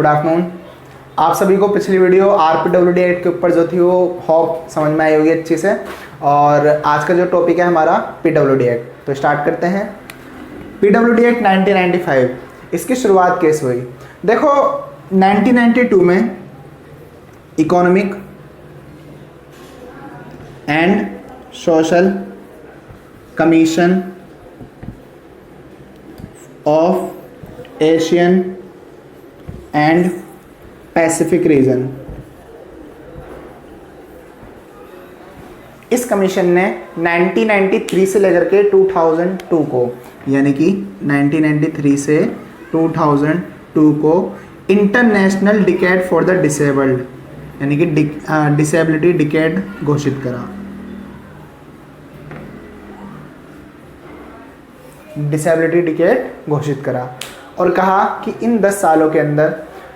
Good afternoon. आप सभी को पिछली वीडियो RPWD एक्ट के ऊपर जो थी वो होप समझ में आई होगी अच्छी से। और आज का जो टॉपिक है हमारा PWD एक्ट, तो स्टार्ट करते हैं। PWD एक्ट 1995, इसकी शुरुआत कैसे हुई? देखो 1992 में economic and social commission of Asian and Pacific region, इस कमीशन ने 1993 से लेकर के 2002 को, यानी कि 1993 से 2002 को international decade for the disabled, यानी कि डिसेबिलिटी डिकेड घोषित करा। डिसेबिलिटी डिकेड घोषित करा और कहा कि इन 10 सालों के अंदर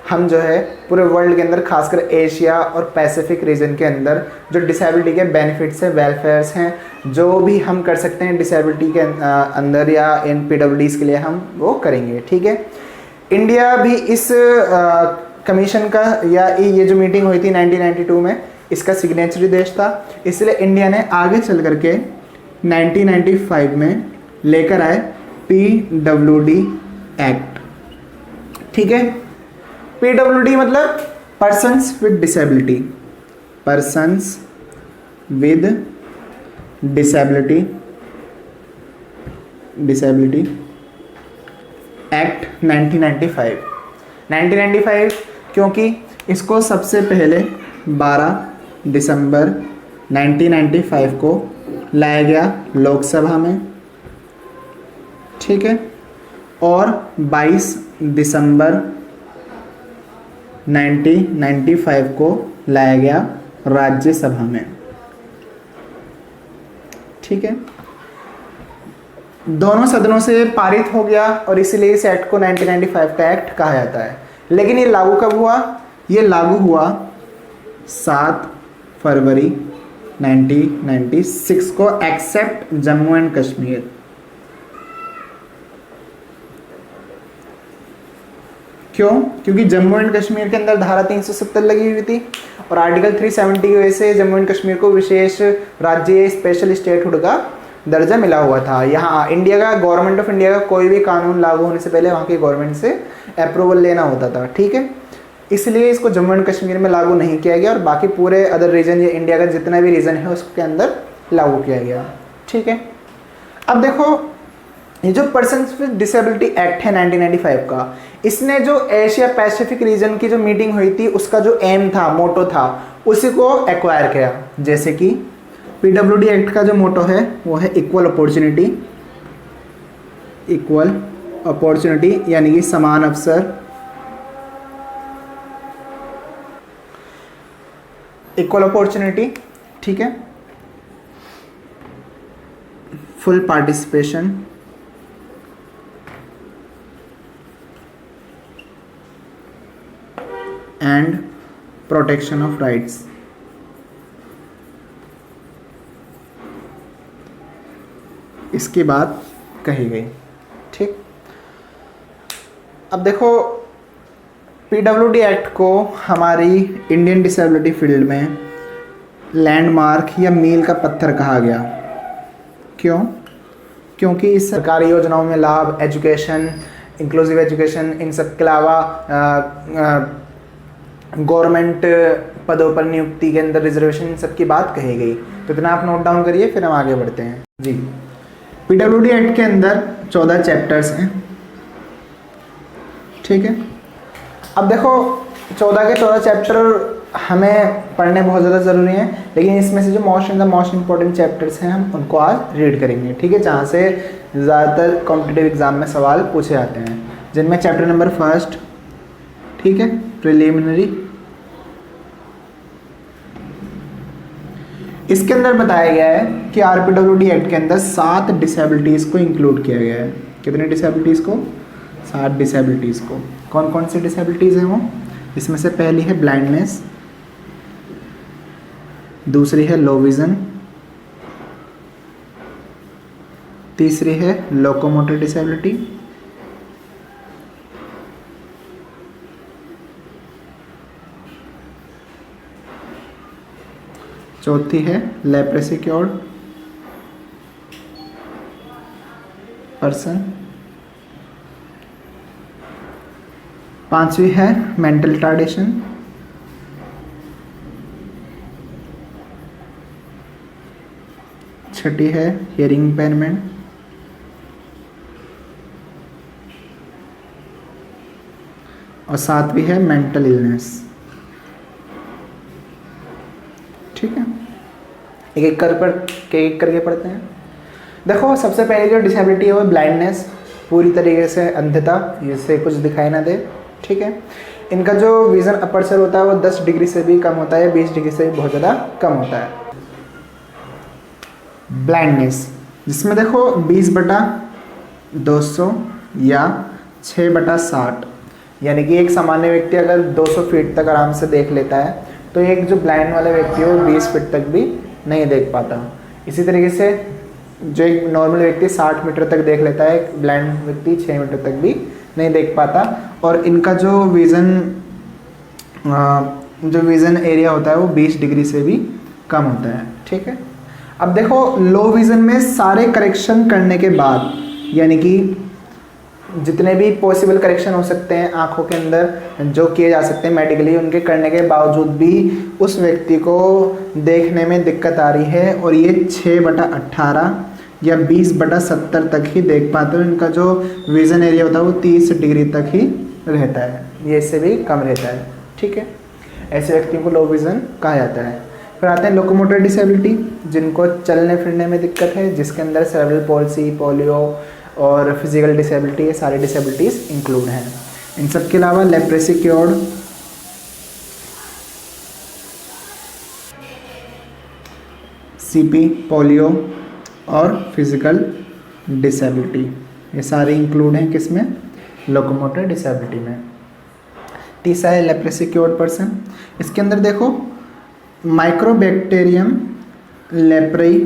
हम जो है पूरे वर्ल्ड के अंदर, खासकर एशिया और पैसिफिक रीजन के अंदर, जो डिसेबिलिटी के बेनिफिट्स हैं, वेलफेयर्स हैं, जो भी हम कर सकते हैं डिसेबिलिटी के अंदर या इन PWDs के लिए, हम वो करेंगे। ठीक है, इंडिया भी इस कमीशन का या ये जो मीटिंग हुई थी 1992 में, इसका सिग्नेचरी देश था। इसलिए इंडिया ने आगे चल करके 1995 में लेकर आए PWD एक्ट। ठीक है, PWD मतलब persons with disability, persons with disability act 1995 क्योंकि इसको सबसे पहले 12 दिसंबर 1995 को लाया गया लोकसभा में। ठीक है, और 22 दिसंबर 1995 को लाया गया राज्यसभा में। ठीक है, दोनों सदनों से पारित हो गया और इसीलिए इस एक्ट को 1995 का एक्ट कहा जाता है। लेकिन ये लागू कब हुआ? ये लागू हुआ 7 फरवरी 1996 को, एक्सेप्ट जम्मू एंड कश्मीर। क्यों? क्योंकि जम्मू एंड कश्मीर के अंदर धारा 370 लगी हुई थी और आर्टिकल 370 की वजह से जम्मू एंड कश्मीर को विशेष राज्य, स्पेशल स्टेटहुड का दर्जा मिला हुआ था। यहाँ इंडिया का, गवर्नमेंट ऑफ इंडिया का कोई भी कानून लागू होने से पहले वहाँ की गवर्नमेंट से अप्रूवल लेना होता था। ठीक है, इसलिए इसको जम्मू एंड कश्मीर में लागू नहीं किया गया और बाकी पूरे अदर रीजन या इंडिया का जितना भी रीजन है उसके अंदर लागू किया गया। ठीक है, अब देखो ये जो पर्सन्स विद डिसेबिलिटी एक्ट है 1995 का, इसने जो एशिया पैसिफिक रीजन की जो मीटिंग हुई थी उसका जो एम था, मोटो था, उसी को एक्वायर किया। जैसे कि PWD एक्ट का जो मोटो है वो है इक्वल अपॉर्चुनिटी, यानी कि समान अवसर, इक्वल अपॉर्चुनिटी। ठीक है, full participation and protection of rights. इसकी बात कही गई। ठीक, अब देखो PWD एक्ट को हमारी इंडियन डिसेबिलिटी फील्ड में लैंडमार्क या मील का पत्थर कहा गया। क्यों? क्योंकि इस सरकारी योजनाओं में लाभ, एजुकेशन, इंक्लूसिव एजुकेशन, इन सब के अलावा गवर्नमेंट पदों पर नियुक्ति के अंदर रिजर्वेशन, इन सब की बात कही गई। तो इतना आप नोट डाउन करिए, फिर हम आगे बढ़ते हैं। जी, PWD एक्ट के अंदर 14 चैप्टर्स हैं। ठीक है, अब देखो 14 के 14 चैप्टर हमें पढ़ने बहुत ज़्यादा ज़रूरी हैं, लेकिन इसमें से जो मोस्ट इंपॉर्टेंट चैप्टर्स हैं हम उनको आज रीड करेंगे। ठीक है, जहाँ से ज़्यादातर कॉम्पिटिटिव एग्जाम में सवाल पूछे जाते हैं, जिनमें चैप्टर नंबर 1, ठीक है, प्रिलिमिनरी। इसके अंदर बताया गया है कि RPWD एक्ट के अंदर 7 डिसेबिलिटीज़ को इंक्लूड किया गया है। कितने डिसेबिलिटीज़ को? 7 डिसेबिलिटीज़ को। कौन कौन सी डिसेबिलिटीज़ हैं वो? इसमें से पहली है ब्लाइंडनेस, दूसरी है लो विज़न, तीसरी है लोकोमोटर डिसेबिलिटी, चौथी है लेप्रेसी क्योर्ड पर्सन। पांचवी है मेंटल रिटार्डेशन। छठी है हियरिंग इम्पेयरमेंट। और सातवीं है मेंटल इलनेस। ठीक है, एक एक करके पढ़ते हैं। देखो सबसे पहले जो डिसेबिलिटी है वो ब्लाइंडनेस, पूरी तरीके से अंधता, जिससे कुछ दिखाई ना दे। ठीक है, इनका जो विजन अपर्चर होता है वो 10 डिग्री से भी कम होता है, 20 डिग्री से भी बहुत ज़्यादा कम होता है। ब्लाइंडनेस जिसमें देखो 20/200 या 6/60, यानी कि एक सामान्य व्यक्ति अगर 200 फीट तक आराम से देख लेता है तो एक जो ब्लाइंड वाला व्यक्ति है वो 20 फीट तक भी नहीं देख पाता। इसी तरीके से जो एक नॉर्मल व्यक्ति 60 मीटर तक देख लेता है, एक ब्लाइंड व्यक्ति 6 मीटर तक भी नहीं देख पाता। और इनका जो विज़न एरिया होता है वो 20 डिग्री से भी कम होता है। ठीक है, अब देखो लो विज़न में सारे करेक्शन करने के बाद, यानी कि जितने भी पॉसिबल करेक्शन हो सकते हैं आँखों के अंदर जो किए जा सकते हैं मेडिकली, उनके करने के बावजूद भी उस व्यक्ति को देखने में दिक्कत आ रही है और ये 6/18 या 20/70 तक ही देख पाते हो। इनका जो विज़न एरिया होता है वो 30 डिग्री तक ही रहता है, ये इससे भी कम रहता है। ठीक है, ऐसे व्यक्तियों को लो विज़न कहा जाता है। फिर आते हैं लोकोमोटर डिसेबिलिटी, जिनको चलने फिरने में दिक्कत है, जिसके अंदर सेरेब्रल पॉल्सी, पोलियो और फिजिकल डिसेबिलिटी, ये सारी डिसेबिलिटीज़ इंक्लूड हैं। इन सब के अलावा लेप्रेसी क्योर्ड, सीपी, पोलियो और फिजिकल डिसेबिलिटी, ये सारे इंक्लूड हैं किसमें? लोकोमोटर डिसेबिलिटी में। तीसरा है लेप्रेसी क्योर्ड पर्सन। इसके अंदर देखो माइक्रोबैक्टीरियम लेप्रेई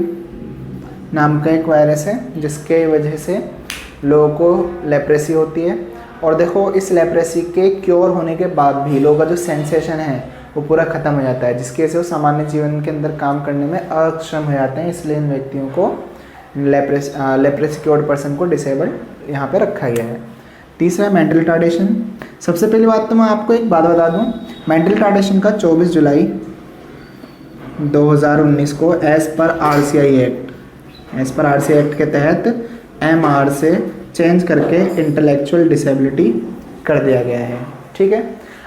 नाम का एक वायरस है, जिसके वजह से लोगों को लेप्रेसी होती है। और देखो इस लेप्रेसी के क्योर होने के बाद भी लोगों का जो सेंसेशन है वो पूरा ख़त्म हो जाता है, जिसकी वजह से वो सामान्य जीवन के अंदर काम करने में अक्षम हो जाते हैं। इसलिए इन व्यक्तियों को लेप्रेसी क्योर्ड पर्सन को डिसेबल्ड यहाँ पे रखा गया है। तीसरा है मेंटल रिटार्डेशन। सबसे पहली बात तो मैं आपको एक बात बता दूँ, मेंटल रिटार्डेशन का 24 जुलाई 2019 को एज़ पर RCI एक्ट के तहत MR से चेंज करके इंटेलेक्चुअल डिसेबिलिटी कर दिया गया है। ठीक है,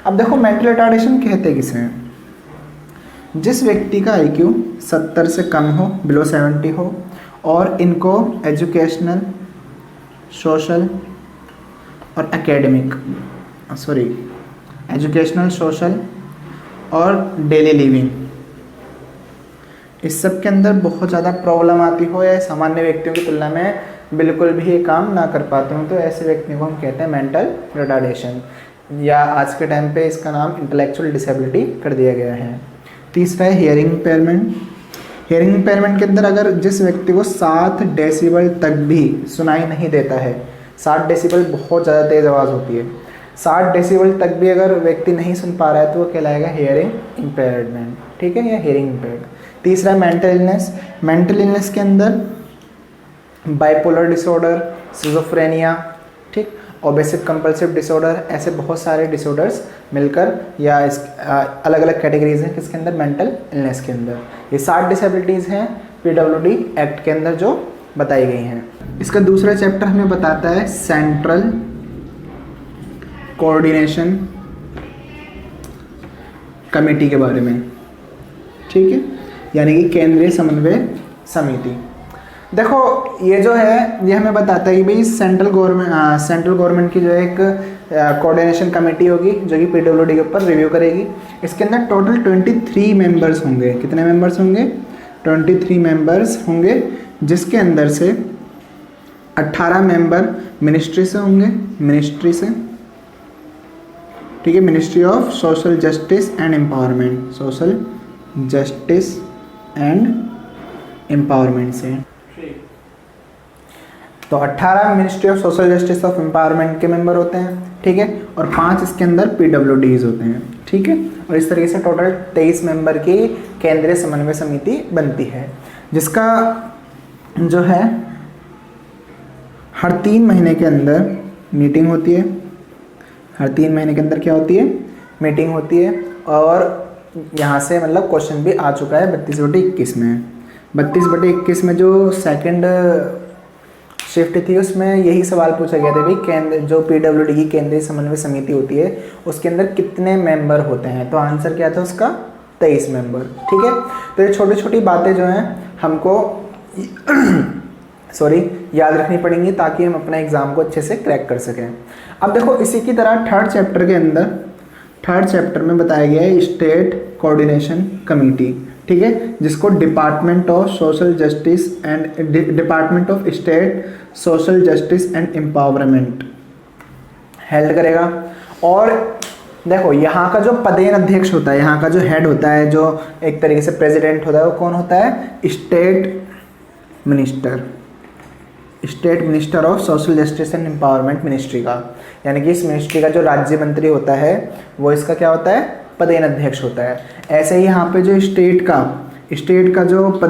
अब देखो मेंटल रिटार्डेशन कहते किसे हैं? जिस व्यक्ति का IQ 70 से कम हो, बिलो 70 हो, और इनको एजुकेशनल, सोशल और एजुकेशनल, सोशल और डेली लिविंग, इस सब के अंदर बहुत ज़्यादा प्रॉब्लम आती हो या सामान्य व्यक्तियों की तुलना में बिल्कुल भी ये काम ना कर पाते हो, तो ऐसे व्यक्तियों को हम कहते हैं मेंटल रिटार्डेशन, या आज के टाइम पे इसका नाम इंटेलेक्चुअल डिसेबिलिटी कर दिया गया है। तीसरा है हियरिंग इम्पेयरमेंट। हियरिंग इम्पेयरमेंट के अंदर अगर जिस व्यक्ति को 7 डेसिबल तक भी सुनाई नहीं देता है, 7 डेसिबल बहुत ज़्यादा तेज़ आवाज़ होती है, 7 डेसिबल तक भी अगर व्यक्ति नहीं सुन पा रहा है तो वो कहलाएगा हियरिंग इम्पेयरमेंट। ठीक है, या हियरिंग इम्पेयर्ड। तीसरा मेंटल इलनेस। मेंटल इलनेस के अंदर बाइपोलर डिसऑर्डर, सिजोफ्रेनिया, ठीक, ऑब्सेसिव कंपल्सिव डिसऑर्डर, ऐसे बहुत सारे डिसऑर्डर्स मिलकर या इस अलग अलग कैटेगरीज हैं किसके अंदर? मेंटल इलनेस के अंदर। ये 7 डिसेबिलिटीज़ हैं PWD एक्ट के अंदर जो बताई गई हैं। इसका दूसरा चैप्टर हमें बताता है सेंट्रल कोऑर्डिनेशन कमेटी के बारे में। ठीक है, यानी कि केंद्रीय समन्वय समिति। देखो ये जो है ये हमें बताता है कि भाई सेंट्रल गवर्नमेंट की जो एक कोऑर्डिनेशन कमेटी होगी जो कि PWD के ऊपर रिव्यू करेगी। इसके अंदर टोटल 23 मेंबर्स होंगे। कितने मेंबर्स होंगे? 23 मेंबर्स होंगे, जिसके अंदर से 18 मेंबर मिनिस्ट्री से होंगे, मिनिस्ट्री से, ठीक है, ministry of social justice and empowerment, social justice and empowerment से। तो 18 ministry of social justice of empowerment के मेंबर होते हैं, ठीक है, और 5 इसके अंदर PWDs होते हैं, ठीक है। और इस तरीके से टोटल 23 मेंबर की केंद्रीय समन्वय समिति बनती है, जिसका जो है हर 3 महीने के अंदर मीटिंग होती है। हर 3 महीने के अंदर क्या होती है? मीटिंग होती है। और यहाँ से मतलब क्वेश्चन भी आ चुका है 32/21 में। 32/21 में जो सेकंड शिफ्ट थी उसमें यही सवाल पूछा गया था भाई, केंद्र जो PWD की केंद्रीय समन्वय समिति होती है उसके अंदर कितने मेंबर होते हैं? तो आंसर क्या था उसका? 23 मेंबर, ठीक है। तो ये छोटी छोटी बातें जो हैं हमको याद रखनी पड़ेंगी ताकि हम अपना एग्जाम को अच्छे से क्रैक कर सकें। अब देखो इसी की तरह थर्ड चैप्टर के अंदर, थर्ड चैप्टर में बताया गया है स्टेट कोऑर्डिनेशन कमेटी, ठीक है, जिसको department of social justice and department of state social justice and empowerment held करेगा। और देखो यहाँ का जो पदेन अध्यक्ष होता है, यहाँ का जो हेड होता है, जो एक तरीके से प्रेसिडेंट होता है, वो कौन होता है? State minister, state minister of social justice and empowerment ministry का, यानी कि इस मिनिस्ट्री का जो राज्य मंत्री होता है वो इसका क्या होता है? पदेन अध्यक्ष होता है। ऐसे ही यहाँ पे जो स्टेट का जो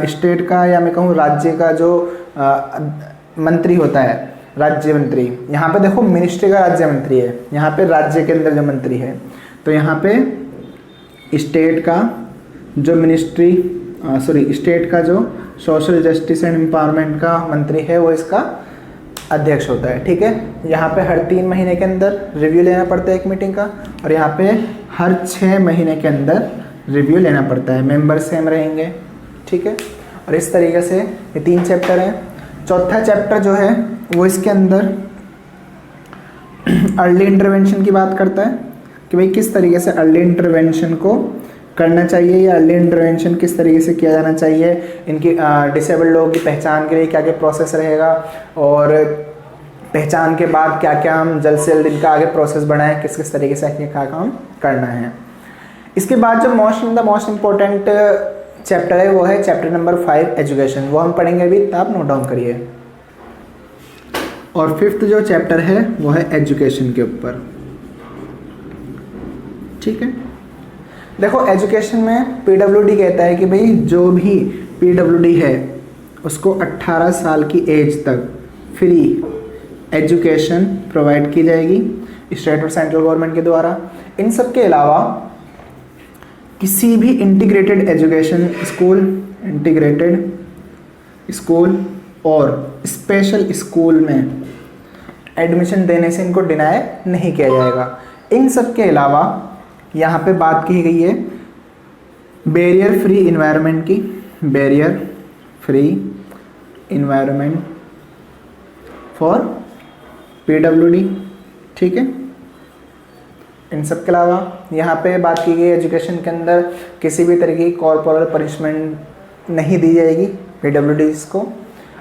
स्टेट का या मैं कहूँ राज्य का जो मंत्री होता है, राज्य मंत्री, यहाँ पे देखो मिनिस्ट्री का राज्य मंत्री है, यहाँ पे राज्य के अंदर जो मंत्री है, तो यहाँ पे स्टेट का जो स्टेट का जो सोशल जस्टिस एंड एम्पावरमेंट का मंत्री है वो इसका अध्यक्ष होता है, ठीक है। यहाँ पे हर 3 महीने के अंदर रिव्यू लेना पड़ता है एक मीटिंग का, और यहाँ पे हर 6 महीने के अंदर रिव्यू लेना पड़ता है। मेंबर सेम रहेंगे, ठीक है। और इस तरीके से ये 3 चैप्टर हैं। चौथा चैप्टर जो है वो इसके अंदर अर्ली इंटरवेंशन की बात करता है कि भाई किस तरीके से अर्ली इंटरवेंशन को करना चाहिए या अर्ली इंटरवेंशन किस तरीके से किया जाना चाहिए, इनकी डिसेबल्ड लोगों की पहचान के लिए क्या क्या प्रोसेस रहेगा, और पहचान के बाद क्या क्या हम जल्द से जल्द इनका आगे प्रोसेस बढ़ाएं, किस किस तरीके से क्या काम करना है। इसके बाद जो मोस्ट इम्पोर्टेंट चैप्टर है वो है चैप्टर नंबर 5 एजुकेशन, वो हम पढ़ेंगे अभी, तो आप नोट डाउन करिए। और 5th जो चैप्टर है वो है एजुकेशन के ऊपर, ठीक है। देखो एजुकेशन में PWD कहता है कि भाई जो भी PWD है उसको 18 साल की एज तक फ्री एजुकेशन प्रोवाइड की जाएगी स्टेट और सेंट्रल गवर्नमेंट के द्वारा। इन सब के अलावा किसी भी इंटीग्रेटेड एजुकेशन स्कूल और स्पेशल स्कूल में एडमिशन देने से इनको डिनाई नहीं किया जाएगा। इन सब के अलावा यहाँ पे बात की गई है बैरियर फ्री इन्वायरमेंट की, barrier free environment for PWD, ठीक है। इन सब के अलावा यहाँ पे बात की गई एजुकेशन के अंदर किसी भी तरीके की कॉर्पोरल पनिशमेंट नहीं दी जाएगी PWDs को,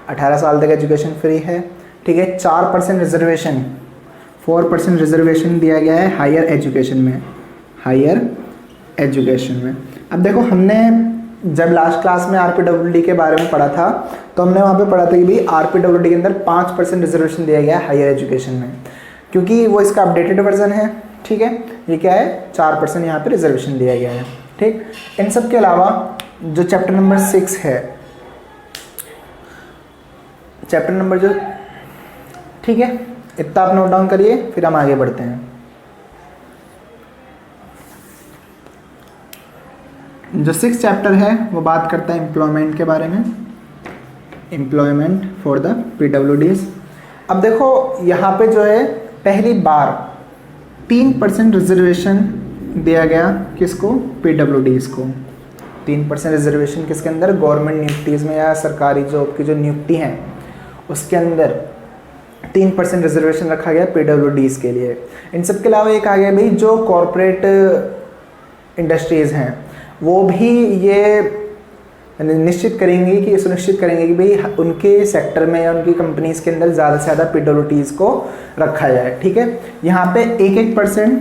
18 साल तक एजुकेशन फ्री है, ठीक है। 4% रिजर्वेशन, 4% रिजर्वेशन दिया गया है हायर एजुकेशन में, हायर एजुकेशन में। अब देखो हमने जब लास्ट क्लास में RPWD के बारे में पढ़ा था तो हमने वहाँ पे पढ़ा था कि भाई RPWD के अंदर 5% रिजर्वेशन दिया गया है हायर एजुकेशन में, क्योंकि वो इसका अपडेटेड वर्जन है, ठीक है। ये क्या है? 4% यहाँ पे रिजर्वेशन दिया गया है, ठीक। इन सब के अलावा जो चैप्टर नंबर 6 है, चैप्टर नंबर जो, ठीक है, इतना आप नोट डाउन करिए, फिर हम आगे बढ़ते हैं। जो 6th चैप्टर है वो बात करता है एम्प्लॉयमेंट के बारे में, एम्प्लॉयमेंट फॉर द PWDs। अब देखो यहाँ पे जो है पहली बार 3% रिजर्वेशन दिया गया, किसको? PWDs को। 3% रिजर्वेशन किसके अंदर? गवर्नमेंट नियुक्तियों में या सरकारी जॉब की जो नियुक्ति हैं उसके अंदर 3% रिजर्वेशन रखा गया PWDs के लिए। इन सब के अलावा एक आ गया भाई जो कॉरपोरेट इंडस्ट्रीज़ हैं वो भी ये सुनिश्चित करेंगे कि भाई उनके सेक्टर में या उनकी कंपनीज के अंदर ज़्यादा से ज़्यादा PWDs को रखा जाए, ठीक है। यहाँ पे 1%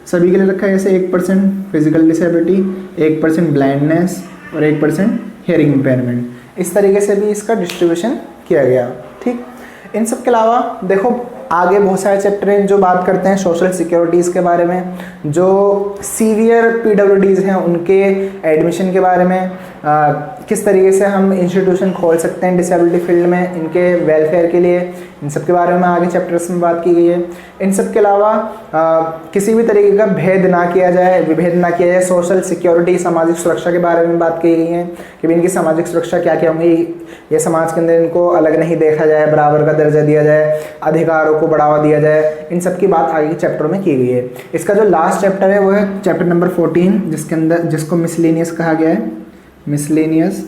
सभी के लिए रखा है, जैसे 1% फिजिकल डिसेबिलिटी, 1% ब्लाइंडनेस और 1% हियरिंग इम्पेयरमेंट। इस तरीके से भी इसका डिस्ट्रीब्यूशन किया गया, ठीक। इन सब के अलावा देखो आगे बहुत सारे चैप्टर हैं जो बात करते हैं सोशल सिक्योरिटीज़ के बारे में, जो सीवियर पीडब्ल्यूडीज़ हैं उनके एडमिशन के बारे में, किस तरीके से हम इंस्टीट्यूशन खोल सकते हैं डिसेबिलिटी फील्ड में इनके वेलफेयर के लिए, इन सब के बारे में आगे चैप्टर्स में बात की गई है। इन सब के अलावा किसी भी तरीके का भेद ना किया जाए, विभेद ना किया जाए, सोशल सिक्योरिटी सामाजिक सुरक्षा के बारे में बात की गई है कि इनकी सामाजिक सुरक्षा क्या क्या होंगी, ये समाज के अंदर इनको अलग नहीं देखा जाए, बराबर का दर्जा दिया जाए, अधिकारों को बढ़ावा दिया जाए, इन सब की बात आगे के चैप्टर में की गई है। इसका जो लास्ट चैप्टर है वो है चैप्टर नंबर 14, जिसके अंदर जिसको मिसलेनियस कहा गया है, मिसलेनियस।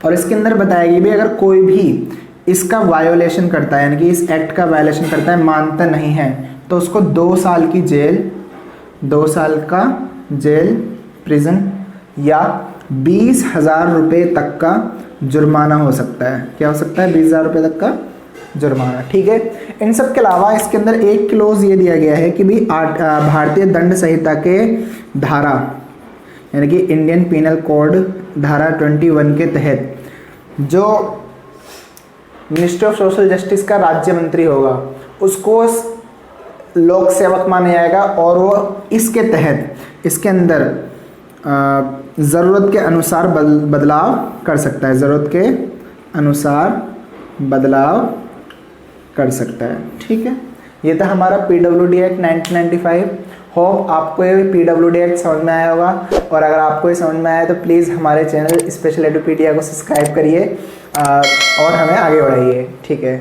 और इसके अंदर बताया गया भी अगर कोई भी इसका वायोलेशन करता है, यानी कि इस एक्ट का वायोलेशन करता है, मानता नहीं है, तो उसको 2 साल की जेल, 2 साल का जेल प्रिजन या 20,000 रुपये तक का जुर्माना हो सकता है। क्या हो सकता है? 20,000 रुपये तक का जुर्माना। ठीक है। इन सब के अलावा इसके अंदर एक क्लोज ये दिया गया है कि भी भारतीय दंड संहिता के धारा, यानी कि इंडियन पीनल कोड धारा 21 के तहत जो मिनिस्ट्री ऑफ सोशल जस्टिस का राज्य मंत्री होगा उसको लोक सेवक माना जाएगा और वो इसके तहत इसके अंदर ज़रूरत के अनुसार बदलाव कर सकता है, ज़रूरत के अनुसार बदलाव कर सकता है। ठीक है। ये था हमारा PWD एक्ट 1995। होप आपको ये PWD एक्ट समझ में आया होगा, और अगर आपको ये समझ में आया तो प्लीज़ हमारे चैनल स्पेशल एडुपीडिया को सब्सक्राइब करिए और हमें आगे बढ़ाइए। ठीक है।